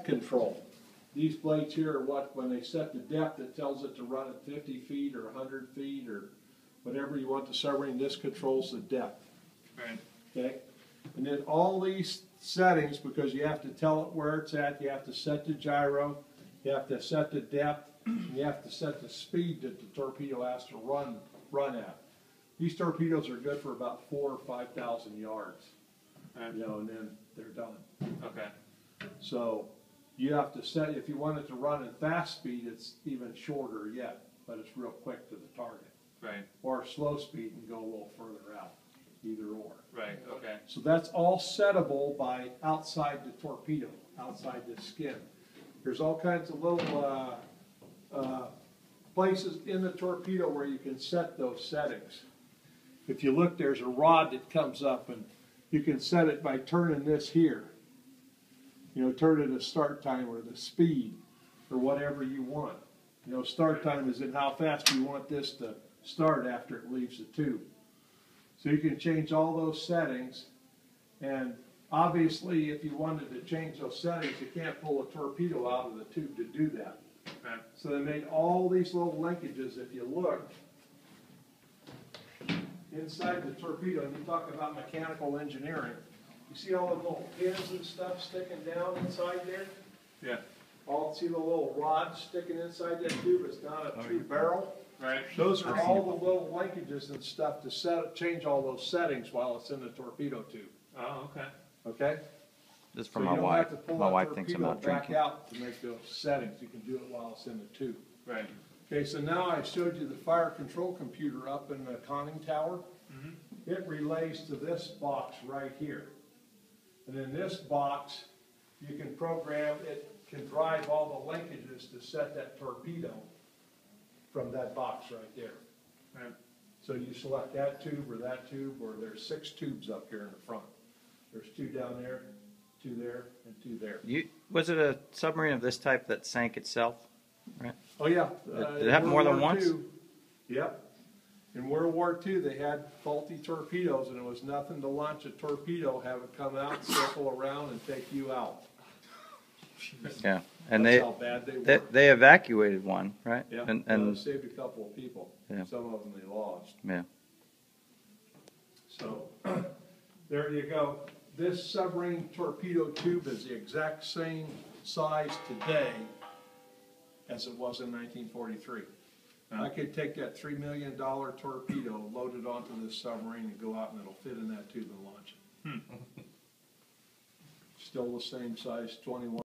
depth control. These blades here are what, when they set the depth, it tells it to run at 50 feet or 100 feet or whatever you want the submarine. This controls the depth. Right. Okay? And then all these settings, because you have to tell it where it's at, you have to set the gyro, you have to set the depth, and you have to set the speed that the torpedo has to run at. These torpedoes are good for about 4,000 or 5,000 yards, and then they're done. Okay. So you have to set, if you want it to run at fast speed, it's even shorter yet, but it's real quick to the target. Right. Or slow speed and go a little further out, either or. Right, okay. So that's all settable by outside the torpedo, outside the skin. There's all kinds of little places in the torpedo where you can set those settings. If you look, there's a rod that comes up, and you can set it by turning this here. Turn it to start time or the speed or whatever you want. Start time is in how fast you want this to start after it leaves the tube. So you can change all those settings, and obviously if you wanted to change those settings, you can't pull a torpedo out of the tube to do that. Okay. So they made all these little linkages. If you look inside the torpedo, and you talk about mechanical engineering, you see all the little pins and stuff sticking down inside there? Yeah. See the little rods sticking inside that tube? It's not a true barrel. Right. Those are all the little linkages and stuff to change all those settings while it's in the torpedo tube. Oh, okay. Okay? This is from my wife. My wife thinks I'm not back drinking. out to make those settings. You can do it while it's in the tube. Right. Okay, so now I showed you the fire control computer up in the conning tower. Mm-hmm. It relays to this box right here. And in this box, you can program, it can drive all the linkages to set that torpedo from that box right there. Right. So you select that tube, or there's 6 tubes up here in the front. There's 2 down there, 2 there, and 2 there. Was it a submarine of this type that sank itself? Right. Oh yeah. Did it happen more than once? Yep. In World War II, they had faulty torpedoes, and it was nothing to launch a torpedo, have it come out, circle around, and take you out. Yeah, and That's how bad they were. they evacuated one, right? Yeah, and saved a couple of people. Yeah. Some of them they lost. Yeah. So there you go. This submarine torpedo tube is the exact same size today as it was in 1943. I could take that $3 million torpedo, load it onto this submarine, and go out, and it'll fit in that tube and launch it. Still the same size, 21.